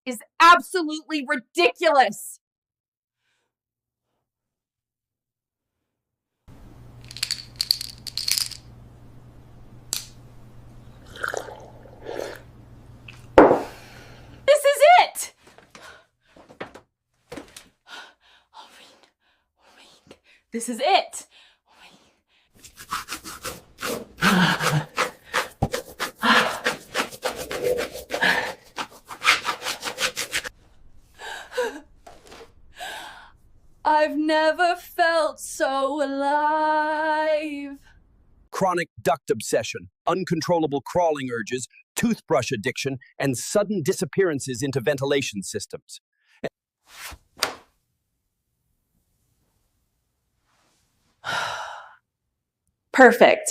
is absolutely ridiculous. This is it! I'll read. This is it! I've never felt so alive. Chronic duct obsession, uncontrollable crawling urges, toothbrush addiction, and sudden disappearances into ventilation systems. Perfect.